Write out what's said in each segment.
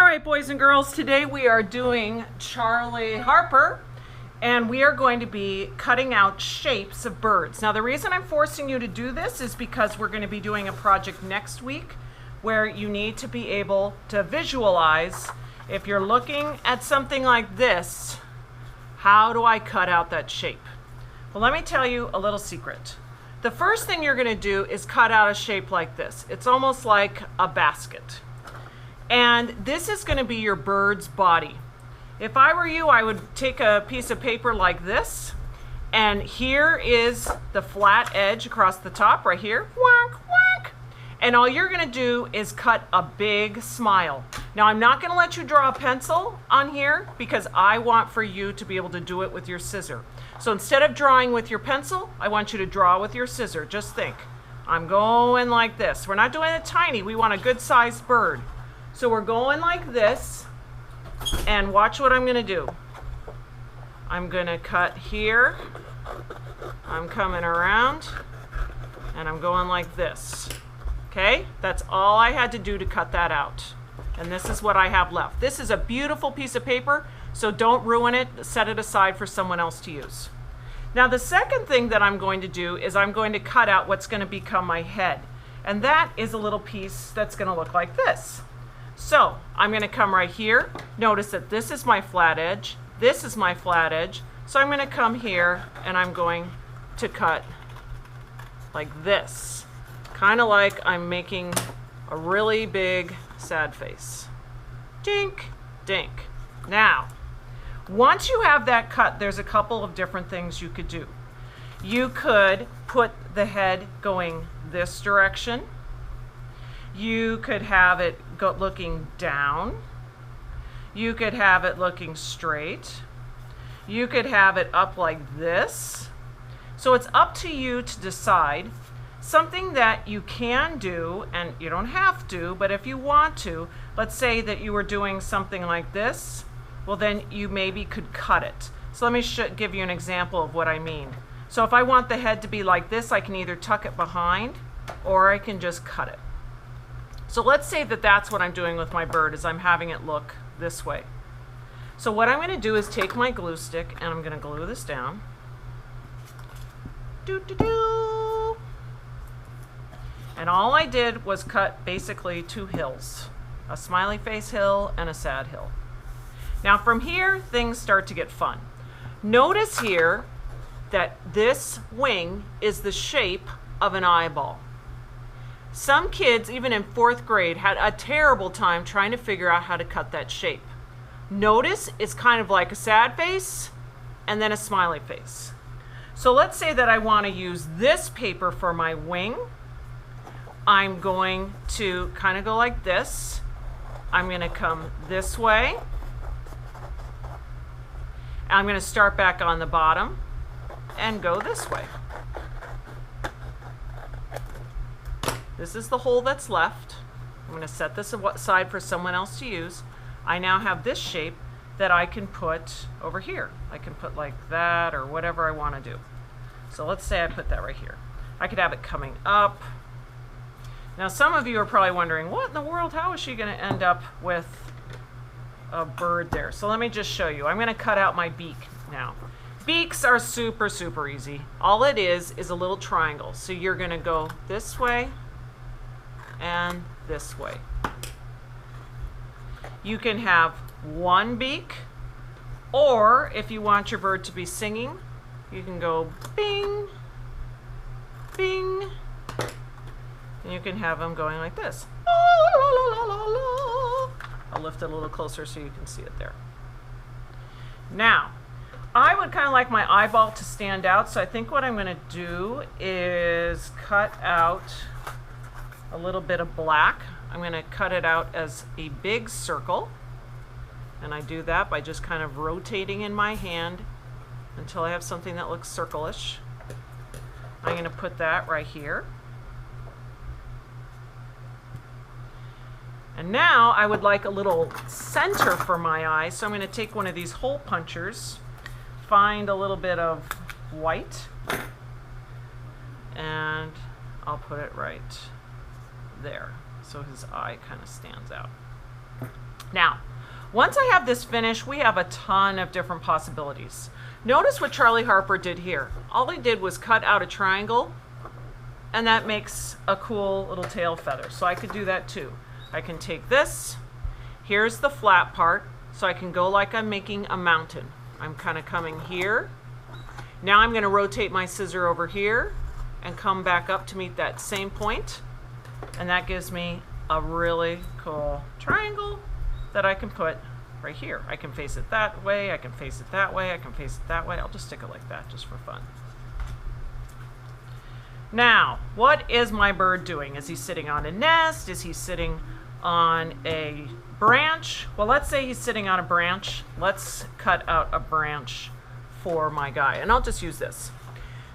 right, boys and girls, today we are doing Charley Harper, and we are going to be cutting out shapes of birds. Now, the reason I'm forcing you to do this is because we're going to be doing a project next week where you need to be able to visualize, if you're looking at something like this, how do I cut out that shape? Well, let me tell you a little secret. The first thing you're going to do is cut out a shape like this. It's almost like a basket. And this is going to be your bird's body. If I were you, I would take a piece of paper like this, and here is the flat edge across the top right here. Whack, whack. And all you're going to do is cut a big smile. Now, I'm not going to let you draw a pencil on here because I want for you to be able to do it with your scissor. So instead of drawing with your pencil, I want you to draw with your scissor. Just think, I'm going like this. We're not doing it tiny. We want a good-sized bird. So we're going like this, and watch what I'm going to do. I'm going to cut here, I'm coming around, and I'm going like this. Okay? That's all I had to do to cut that out. And this is what I have left. This is a beautiful piece of paper, so don't ruin it. Set it aside for someone else to use. Now, the second thing that I'm going to do is I'm going to cut out what's going to become my head. And that is a little piece that's going to look like this. So I'm going to come right here. Notice that this is my flat edge. This is my flat edge. So I'm going to come here and I'm going to cut like this. Kind of like I'm making a really big sad face. Dink, dink. Now, once you have that cut, there's a couple of different things you could do. You could put the head going this direction. You could have it looking down. You could have it looking straight. You could have it up like this. So it's up to you to decide. Something that you can do, and you don't have to, but if you want to, let's say that you were doing something like this, well then you maybe could cut it. So let me give you an example of what I mean. So if I want the head to be like this, I can either tuck it behind or I can just cut it. So let's say that that's what I'm doing with my bird, is I'm having it look this way. So what I'm going to do is take my glue stick and I'm going to glue this down. Doo-doo-doo. And all I did was cut basically two hills, a smiley face hill and a sad hill. Now from here, things start to get fun. Notice here that this wing is the shape of an eyeball. Some kids, even in 4th grade, had a terrible time trying to figure out how to cut that shape. Notice it's kind of like a sad face and then a smiley face. So let's say that I want to use this paper for my wing. I'm going to kind of go like this. I'm going to come this way. I'm going to start back on the bottom and go this way. This is the hole that's left. I'm going to set this aside for someone else to use. I now have this shape that I can put over here. I can put like that or whatever I want to do. So let's say I put that right here. I could have it coming up. Now some of you are probably wondering, what in the world, how is she going to end up with a bird there? So let me just show you. I'm going to cut out my beak now. Beaks are super, super easy. All it is a little triangle. So you're going to go this way and this way. You can have one beak, or if you want your bird to be singing, you can go bing, bing, and you can have them going like this. I'll lift it a little closer so you can see it there. Now, I would kind of like my eyeball to stand out, so I think what I'm going to do is cut out a little bit of black. I'm going to cut it out as a big circle, and I do that by just kind of rotating in my hand until I have something that looks circle-ish. I'm going to put that right here. And now I would like a little center for my eye, so I'm going to take one of these hole punchers, find a little bit of white, and I'll put it right there so his eye kind of stands out. Now, once I have this finished, we have a ton of different possibilities. Notice what Charley Harper did here. All he did was cut out a triangle, and that makes a cool little tail feather. So I could do that too. I can take this, here's the flat part, so I can go like I'm making a mountain. I'm kind of coming here. Now I'm going to rotate my scissor over here and come back up to meet that same point, and that gives me a really cool triangle that I can put right here. I can face it that way, I can face it that way, I can face it that way. I'll just stick it like that just for fun. Now, what is my bird doing? Is he sitting on a nest? Is he sitting on a branch? Well, let's say he's sitting on a branch. Let's cut out a branch for my guy, and I'll just use this.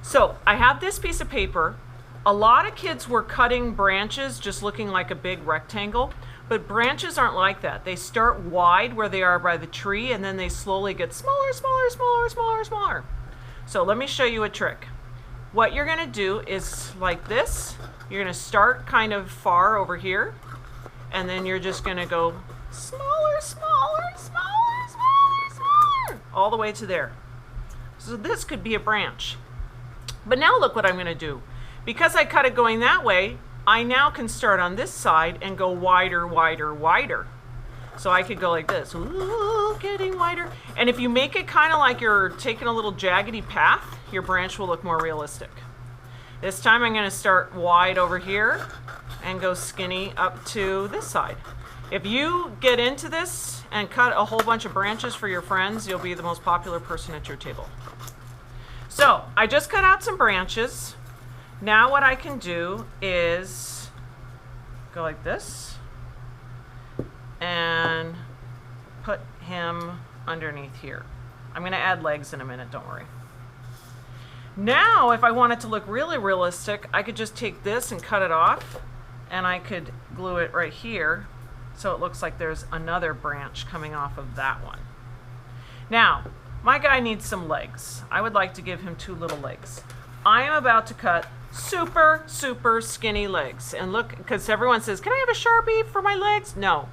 So I have this piece of paper. A lot of kids were cutting branches just looking like a big rectangle, but branches aren't like that. They start wide where they are by the tree, and then they slowly get smaller, smaller, smaller, smaller, smaller. So let me show you a trick. What you're gonna do is like this. You're gonna start kind of far over here, and then you're just gonna go smaller, smaller, smaller, smaller, smaller, all the way to there. So this could be a branch. But now look what I'm gonna do. Because I cut it going that way, I now can start on this side and go wider, wider, wider. So I could go like this, ooh, getting wider. And if you make it kind of like you're taking a little jaggedy path, your branch will look more realistic. This time I'm gonna start wide over here and go skinny up to this side. If you get into this and cut a whole bunch of branches for your friends, you'll be the most popular person at your table. So I just cut out some branches. Now what I can do is go like this and put him underneath here. I'm gonna add legs in a minute, don't worry. Now, if I want it to look really realistic, I could just take this and cut it off, and I could glue it right here so it looks like there's another branch coming off of that one. Now, my guy needs some legs. I would like to give him 2 little legs. I am about to cut super, super skinny legs. And look, because everyone says, can I have a Sharpie for my legs? No,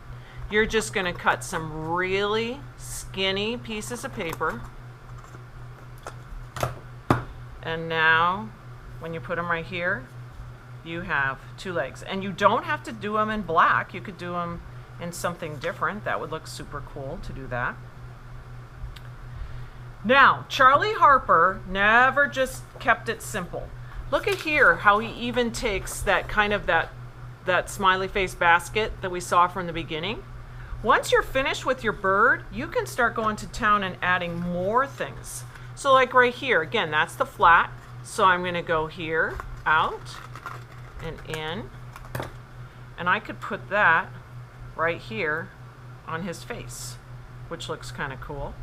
you're just gonna cut some really skinny pieces of paper. And now, when you put them right here, you have 2 legs. And you don't have to do them in black. You could do them in something different. That would look super cool to do that. Now, Charley Harper never just kept it simple. Look at here how he even takes that kind of that smiley face basket that we saw from the beginning. Once you're finished with your bird, you can start going to town and adding more things. So like right here, again, that's the flat. So I'm gonna go here, out, and in. And I could put that right here on his face, which looks kind of cool.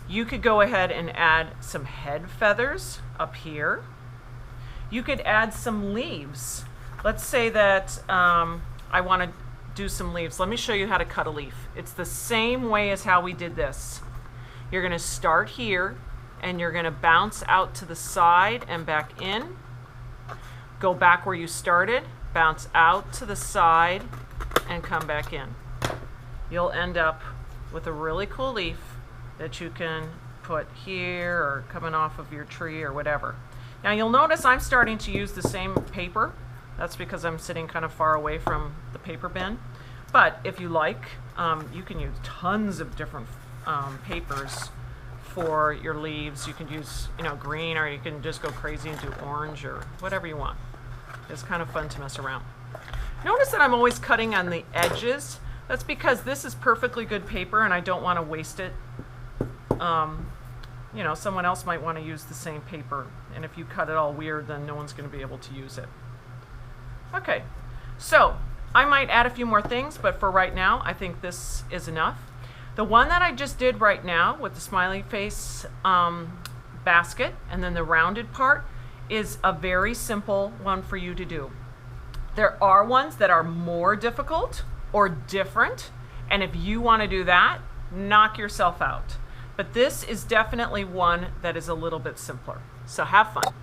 You could go ahead and add some head feathers up here. You could add some leaves. Let's say that I want to do some leaves. Let me show you how to cut a leaf. It's the same way as how we did this. You're going to start here, and you're going to bounce out to the side and back in. Go back where you started, bounce out to the side, and come back in. You'll end up with a really cool leaf that you can put here or coming off of your tree or whatever. Now you'll notice I'm starting to use the same paper. That's because I'm sitting kind of far away from the paper bin. But if you like, you can use tons of different papers for your leaves. You can use, green, or you can just go crazy and do orange or whatever you want. It's kind of fun to mess around. Notice that I'm always cutting on the edges. That's because this is perfectly good paper and I don't want to waste it. Someone else might want to use the same paper, and if you cut it all weird, then no one's going to be able to use it. Okay, so I might add a few more things, but for right now, I think this is enough. The one that I just did right now with the smiley face basket and then the rounded part is a very simple one for you to do. There are ones that are more difficult or different, and if you want to do that, knock yourself out. But this is definitely one that is a little bit simpler. So have fun.